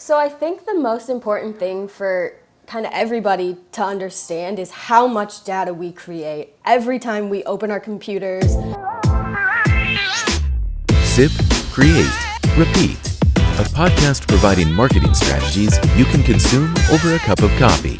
So I think the most important thing for kind of everybody to understand is how much data we create every time we open our computers. Sip, Create, Repeat. A podcast providing marketing strategies you can consume over a cup of coffee.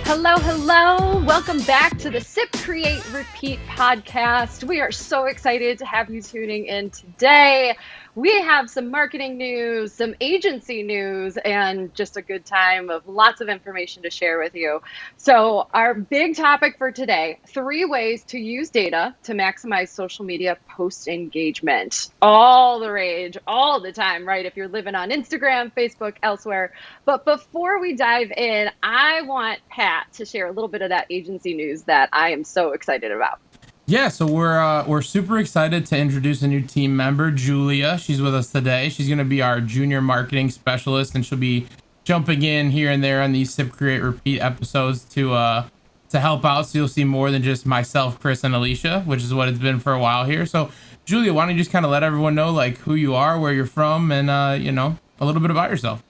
Hello, hello. Welcome back to the Sip, Create, Repeat podcast. We are so excited to have you tuning in today. We have some marketing news, some agency news, and just a good time of lots of information to share with you. So our big topic for today, 3 ways to use data to maximize social media post engagement. All the rage, all the time, right? If you're living on Instagram, Facebook, elsewhere. But before we dive in, I want Pat to share a little bit of that agency news that I am so excited about. Yeah, so we're super excited to introduce a new team member, Julia. She's with us today. She's going to be our junior marketing specialist, and she'll be jumping in here and there on these Sip, Create, Repeat episodes to help out. So you'll see more than just myself, Chris, and Alicia, which is what it's been for a while here. So Julia, why don't you just kind of let everyone know like who you are, where you're from, and a little bit about yourself.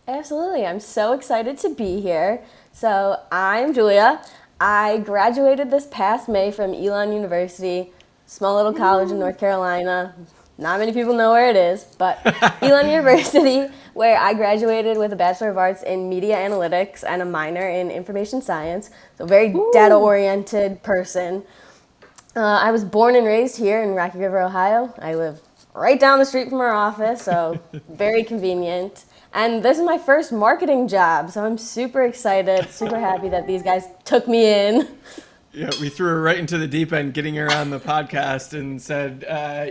Absolutely. I'm so excited to be here. So I'm Julia. I graduated this past May from Elon University, small little college in North Carolina. Not many people know where it is, but Elon University, where I graduated with a Bachelor of Arts in Media Analytics and a minor in Information Science. So very data-oriented person. I was born and raised here in Rocky River, Ohio. I live right down the street from our office, so very convenient. And this is my first marketing job, so I'm super excited, super happy that these guys took me in. Yeah, we threw her right into the deep end, getting her on the podcast, and said,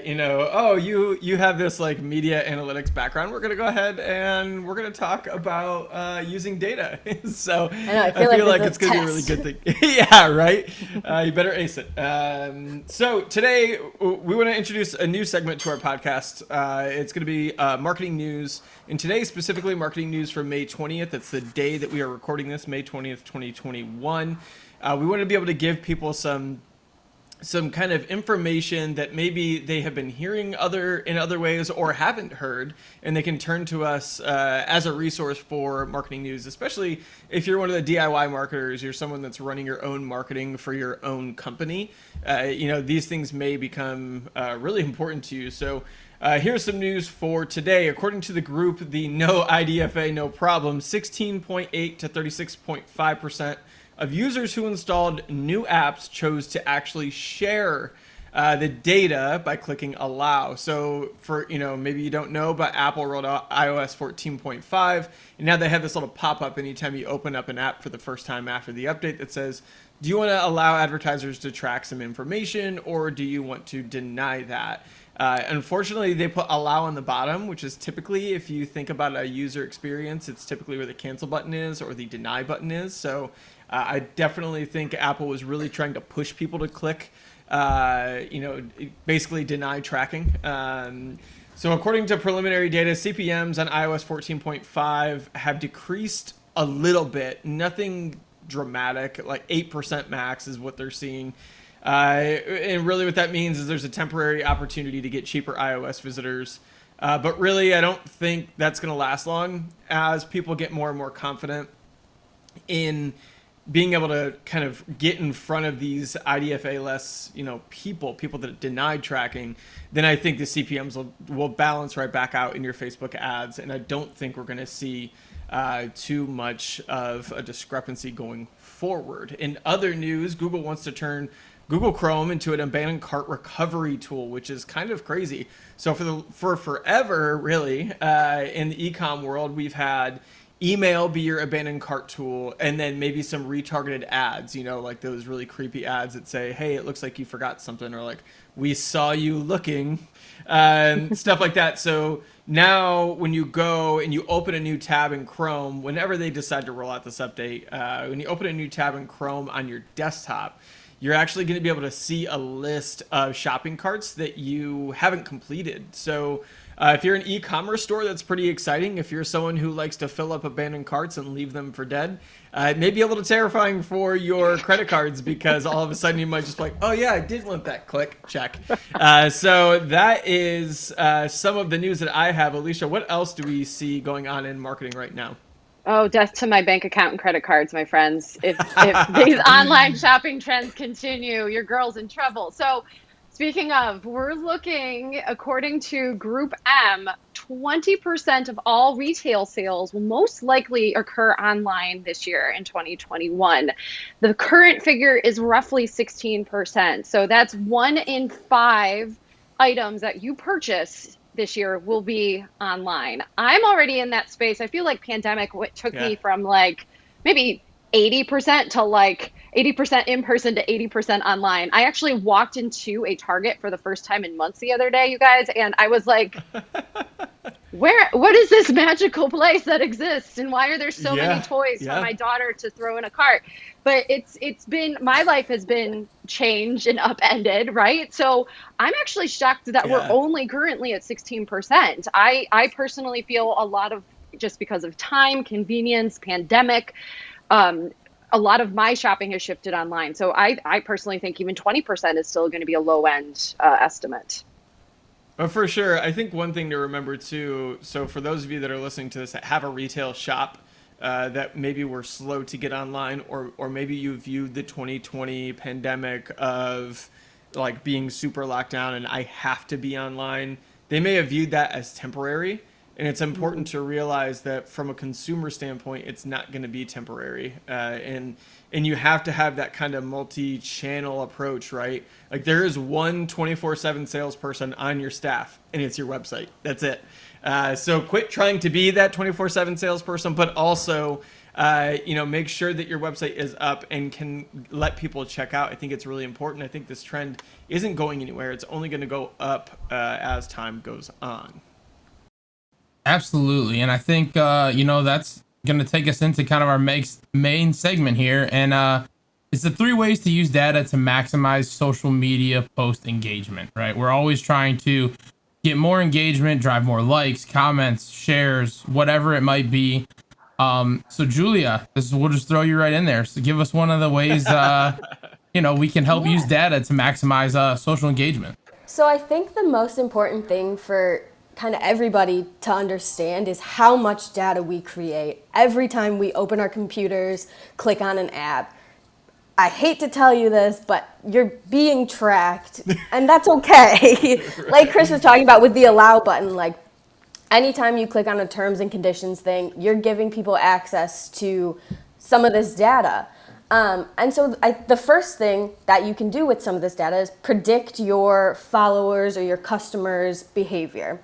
you have this like media analytics background. We're gonna go ahead and we're gonna talk about using data. So I feel like it's gonna be a really good thing. Yeah, right. You better ace it. So today we want to introduce a new segment to our podcast. It's gonna be marketing news, and today specifically marketing news for May 20th. It's the day that we are recording this, May 20th, 2021. We want to be able to give people some kind of information that maybe they have been hearing in other ways or haven't heard, and they can turn to us as a resource for marketing news, especially if you're one of the DIY marketers, you're someone that's running your own marketing for your own company. These things may become really important to you. So here's some news for today. According to the group, the No IDFA, No Problem, 16.8 to 36.5% of users who installed new apps chose to actually share the data by clicking allow. So for, maybe you don't know, but Apple rolled out iOS 14.5, and now they have this little pop-up anytime you open up an app for the first time after the update that says, do you want to allow advertisers to track some information, or do you want to deny that? Unfortunately, they put allow on the bottom, which is typically, if you think about a user experience, it's typically where the cancel button is or the deny button is. So I definitely think Apple was really trying to push people to click, basically deny tracking. So according to preliminary data, CPMs on iOS 14.5 have decreased a little bit, nothing dramatic, like 8% max is what they're seeing. And really what that means is there's a temporary opportunity to get cheaper iOS visitors. But really, I don't think that's going to last long as people get more and more confident in being able to kind of get in front of these IDFA-less, people that denied tracking. Then I think the CPMs will balance right back out in your Facebook ads. And I don't think we're going to see too much of a discrepancy going forward. In other news, Google wants to turn Google Chrome into an abandoned cart recovery tool, which is kind of crazy. So for forever, really, in the e-com world, we've had email be your abandoned cart tool, and then maybe some retargeted ads, like those really creepy ads that say, hey, it looks like you forgot something, or like, we saw you looking, stuff like that. So now when you go and you open a new tab in Chrome, whenever they decide to roll out this update, when you open a new tab in Chrome on your desktop, you're actually going to be able to see a list of shopping carts that you haven't completed. So If you're an e-commerce store, that's pretty exciting. If you're someone who likes to fill up abandoned carts and leave them for dead, it may be a little terrifying for your credit cards because all of a sudden you might just be like, oh yeah, I did want that. Click, check. So that is some of the news that I have. Alicia, what else do we see going on in marketing right now? Oh, death to my bank account and credit cards, my friends. If these online shopping trends continue, your girl's in trouble. So, speaking of, we're looking, according to Group M, 20% of all retail sales will most likely occur online this year in 2021. The current figure is roughly 16%. So, that's 1 in 5 items that you purchase this year will be online. I'm already in that space. I feel like pandemic took me from like maybe 80% to like 80% in person to 80% online. I actually walked into a Target for the first time in months the other day, you guys, and I was like, what is this magical place that exists, and why are there so many toys for my daughter to throw in a cart? But it's been, my life has been changed and upended, right? So I'm actually shocked that we're only currently at 16%. I personally feel a lot of, just because of time, convenience, pandemic, a lot of my shopping has shifted online. So I personally think even 20% is still going to be a low end estimate. But for sure, I think one thing to remember too, so for those of you that are listening to this that have a retail shop that maybe were slow to get online, or maybe you viewed the 2020 pandemic of like being super locked down and I have to be online, they may have viewed that as temporary. And it's important to realize that from a consumer standpoint, it's not going to be temporary. And you have to have that kind of multi-channel approach, right? Like there is one 24/7 salesperson on your staff, and it's your website. That's it. So quit trying to be that 24/7 salesperson, but also, make sure that your website is up and can let people check out. I think it's really important. I think this trend isn't going anywhere. It's only going to go up as time goes on. Absolutely. And I think, that's going to take us into kind of our main segment here. And it's the 3 ways to use data to maximize social media post engagement, right? We're always trying to get more engagement, drive more likes, comments, shares, whatever it might be. So Julia, we'll just throw you right in there. So give us one of the ways, we can help use data to maximize social engagement. So I think the most important thing for kind of everybody to understand is how much data we create every time we open our computers, click on an app. I hate to tell you this, but you're being tracked, and that's okay. Like Chris was talking about with the allow button, like anytime you click on a terms and conditions thing, you're giving people access to some of this data. And so the first thing that you can do with some of this data is predict your followers or your customers' behavior.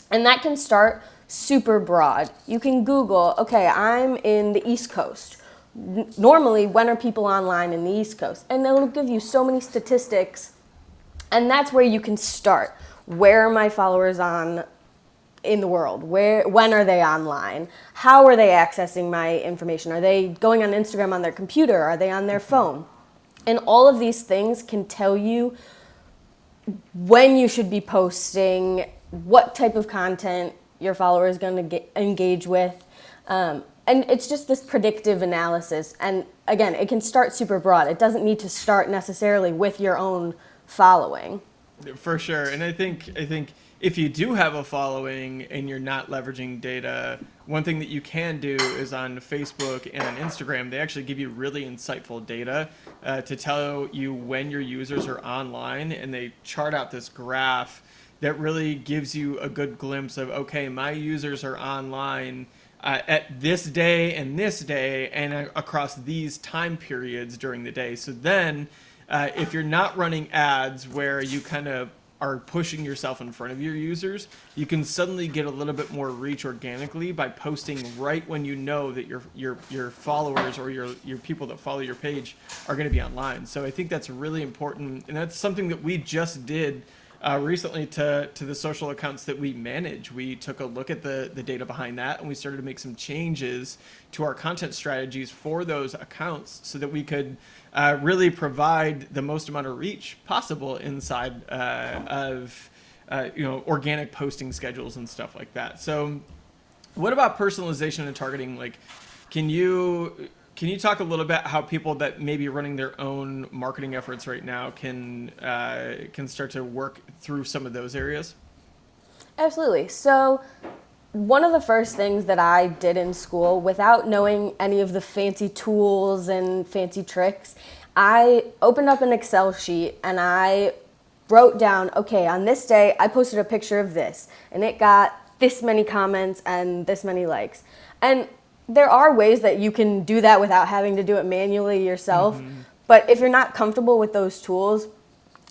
And that can start super broad. You can Google, okay, I'm in the East Coast. Normally, when are people online in the East Coast? And it'll give you so many statistics. And that's where you can start. Where are my followers on in the world? When are they online? How are they accessing my information? Are they going on Instagram on their computer? Are they on their phone? And all of these things can tell you when you should be posting, what type of content your follower is going to engage with. And it's just this predictive analysis. And again, it can start super broad. It doesn't need to start necessarily with your own following. For sure. And I think if you do have a following and you're not leveraging data, one thing that you can do is on Facebook and on Instagram, they actually give you really insightful data to tell you when your users are online, and they chart out this graph that really gives you a good glimpse of, okay, my users are online at this day and across these time periods during the day. So then if you're not running ads where you kind of are pushing yourself in front of your users, you can suddenly get a little bit more reach organically by posting right when you know that your followers or your people that follow your page are going to be online. So I think that's really important, and that's something that we just did recently to the social accounts that we manage. We took a look at the data behind that, and we started to make some changes to our content strategies for those accounts so that we could really provide the most amount of reach possible inside of organic posting schedules and stuff like that. So what about personalization and targeting? Like, can you talk a little bit how people that may be running their own marketing efforts right now can start to work through some of those areas? Absolutely. So one of the first things that I did in school, without knowing any of the fancy tools and fancy tricks, I opened up an Excel sheet and I wrote down, okay, on this day, I posted a picture of this, and it got this many comments and this many likes. And there are ways that you can do that without having to do it manually yourself. But if you're not comfortable with those tools,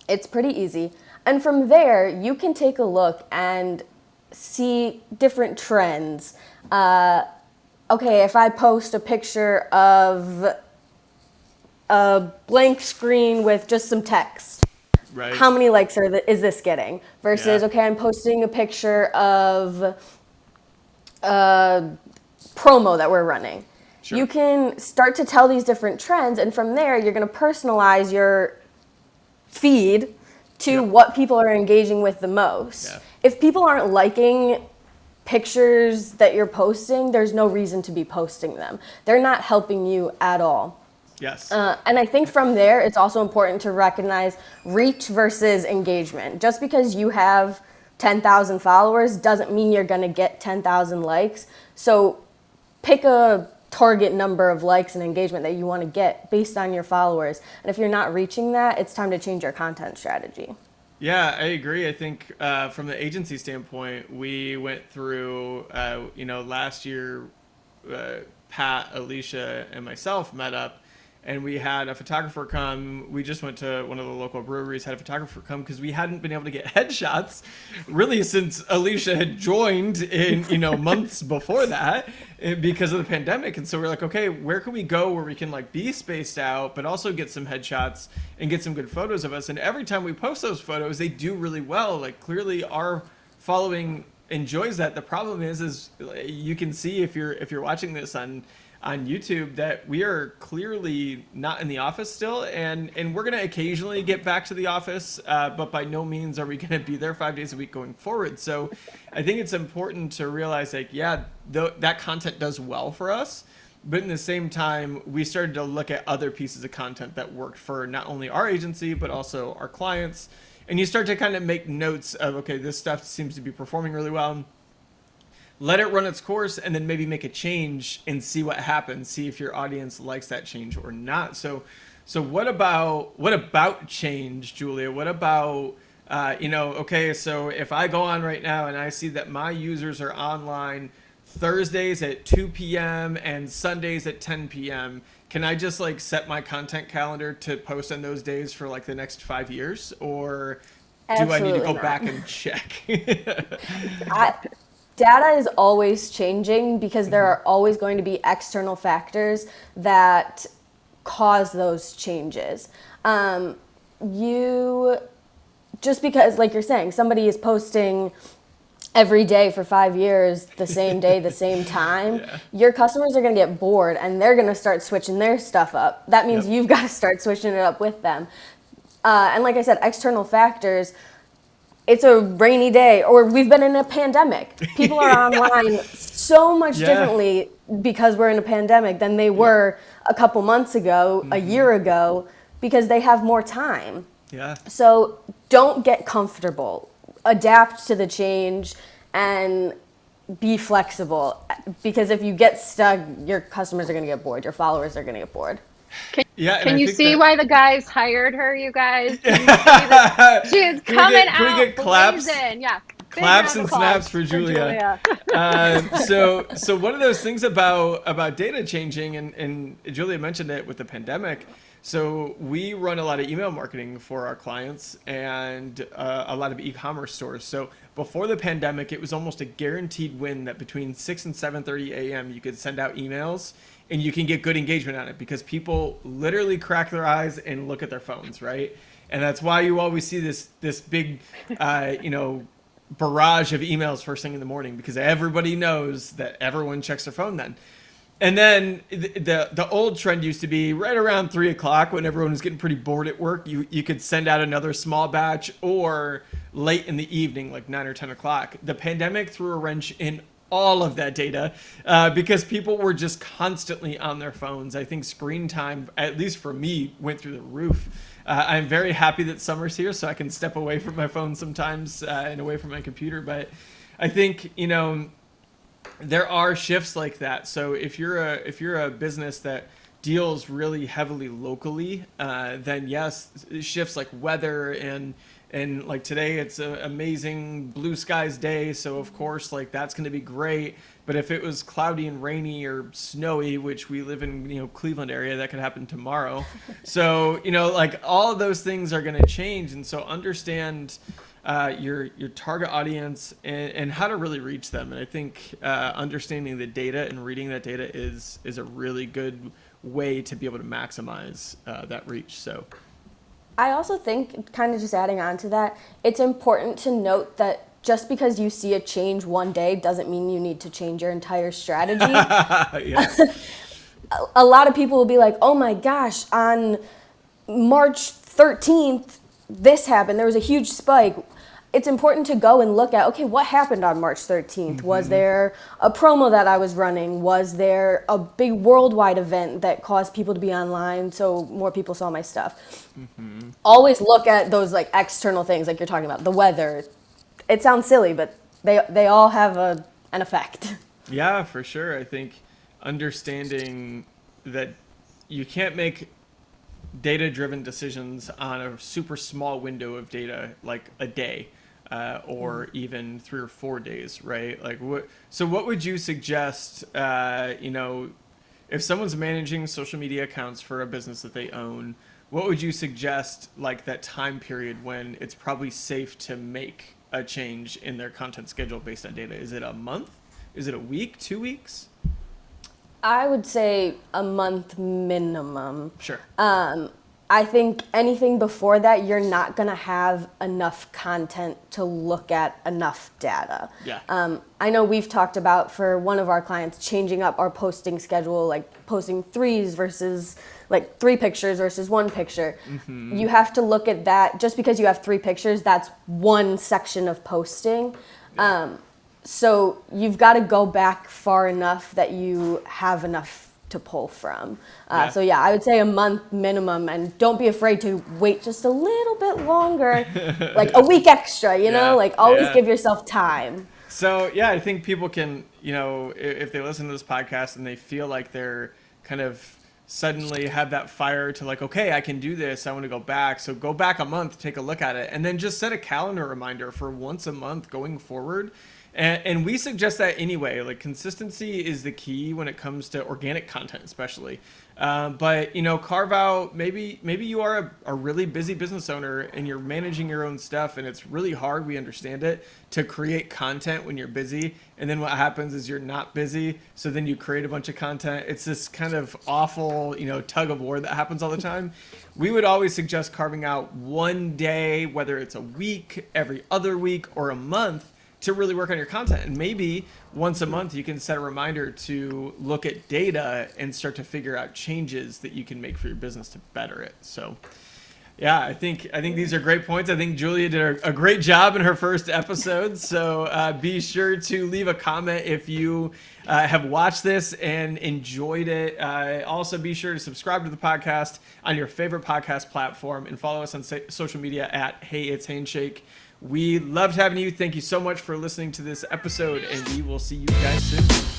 it's pretty easy. And from there, you can take a look and see different trends. Okay, if I post a picture of a blank screen with just some text, Right. how many likes is this getting? Versus, Yeah. okay, I'm posting a picture of a promo that we're running. Sure. You can start to tell these different trends, and from there, you're going to personalize your feed to Yep. what people are engaging with the most. Yeah. If people aren't liking pictures that you're posting, there's no reason to be posting them. They're not helping you at all. Yes. And I think from there, it's also important to recognize reach versus engagement. Just because you have 10,000 followers doesn't mean you're going to get 10,000 likes. So pick a target number of likes and engagement that you want to get based on your followers. And if you're not reaching that, it's time to change your content strategy. Yeah, I agree. I think from the agency standpoint, we went through, last year, Pat, Alicia, and myself met up, and we had a photographer come. We just went to one of the local breweries, had a photographer come because we hadn't been able to get headshots really since Alicia had joined in, months before that because of the pandemic. And so we're like, okay, where can we go where we can like be spaced out, but also get some headshots and get some good photos of us. And every time we post those photos, they do really well. Like clearly our following enjoys that. The problem is you can see if you're watching this on YouTube that we are clearly not in the office still, and we're going to occasionally get back to the office, but by no means are we going to be there 5 days a week going forward. So I think it's important to realize that content does well for us, but in the same time, we started to look at other pieces of content that worked for not only our agency, but also our clients. And you start to kind of make notes of, okay, this stuff seems to be performing really well. Let it run its course and then maybe make a change and see what happens. See if your audience likes that change or not. So what about change, Julia? What about, okay, so if I go on right now and I see that my users are online Thursdays at 2 p.m. and Sundays at 10 p.m., can I just like set my content calendar to post on those days for like the next 5 years? Or do I need to go back and check? Data is always changing because there are always going to be external factors that cause those changes. Just because, like you're saying, somebody is posting every day for 5 years, the same day, the same time, your customers are going to get bored and they're going to start switching their stuff up. That means you've got to start switching it up with them. And like I said, external factors, it's a rainy day, or we've been in a pandemic. People are online so much differently because we're in a pandemic than they were a couple months ago, a year ago, because they have more time. Yeah. So don't get comfortable. Adapt to the change and be flexible, because if you get stuck, your customers are going to get bored. Your followers are going to get bored. Can you see why the guys hired her, you guys? Can you see that? She's coming out. Can we get claps? Blazing. Yeah. Claps and snaps for Julia. So one of those things about data changing, and Julia mentioned it with the pandemic. So we run a lot of email marketing for our clients and a lot of e-commerce stores. So before the pandemic, it was almost a guaranteed win that between 6 and 7:30 a.m. you could send out emails and you can get good engagement on it because people literally crack their eyes and look at their phones, right? And that's why you always see this big, barrage of emails first thing in the morning, because everybody knows that everyone checks their phone then. And then the old trend used to be right around 3 o'clock when everyone was getting pretty bored at work. You could send out another small batch, or late in the evening, like 9 or 10 o'clock. The pandemic threw a wrench in all of that data because people were just constantly on their phones. I think screen time, at least for me, went through the roof. I'm very happy that summer's here, so I can step away from my phone sometimes and away from my computer. But I think, there are shifts like that. So if you're a business that deals really heavily locally, then yes, shifts like weather and like today it's an amazing blue skies day, so of course like that's going to be great. But if it was cloudy and rainy or snowy, which we live in, Cleveland area, that could happen tomorrow. So, like all of those things are going to change. And so understand your target audience and how to really reach them. And I think understanding the data and reading that data is a really good way to be able to maximize that reach. So I also think, kind of just adding on to that, it's important to note that just because you see a change one day doesn't mean you need to change your entire strategy. A lot of people will be like, oh my gosh, on March 13th, this happened. There was a huge spike. It's important to go and look at, okay, what happened on March 13th? Mm-hmm. Was there a promo that I was running? Was there a big worldwide event that caused people to be online so more people saw my stuff? Mm-hmm. Always look at those like external things like you're talking about, the weather. It sounds silly, but they all have an effect. Yeah, for sure. I think understanding that you can't make data-driven decisions on a super small window of data, like a day, or even 3 or 4 days, right? Like, what would you suggest? If someone's managing social media accounts for a business that they own, what would you suggest, like that time period when it's probably safe to make a change in their content schedule based on data? Is it a month? Is it a week? 2 weeks? I would say a month minimum. Sure. I think anything before that, you're not going to have enough content to look at enough data. Yeah. I know we've talked about, for one of our clients, changing up our posting schedule, like posting 3 pictures versus 1 picture. Mm-hmm. You have to look at that. Just because you have 3 pictures, that's one section of posting. Yeah. So you've got to go back far enough that you have enough to pull from. So yeah, I would say a month minimum, and don't be afraid to wait just a little bit longer, like a week extra, always give yourself time. So yeah, I think people can, if they listen to this podcast and they feel like they're kind of suddenly have that fire to like, okay, I can do this, I want to go back. So go back a month, take a look at it, and then just set a calendar reminder for once a month going forward. And we suggest that anyway. Like, consistency is the key when it comes to organic content, especially. But carve out. Maybe you are a really busy business owner and you're managing your own stuff, and it's really hard. We understand it, to create content when you're busy. And then what happens is you're not busy, so then you create a bunch of content. It's this kind of awful, tug of war that happens all the time. We would always suggest carving out one day, whether it's a week, every other week, or a month, to really work on your content. And maybe once a month you can set a reminder to look at data and start to figure out changes that you can make for your business to better it. So yeah, I think these are great points. I think Julia did a great job in her first episode. So be sure to leave a comment if you have watched this and enjoyed it. Also, be sure to subscribe to the podcast on your favorite podcast platform and follow us on social media at heyitshandshake. We loved having you. Thank you so much for listening to this episode, and we will see you guys soon.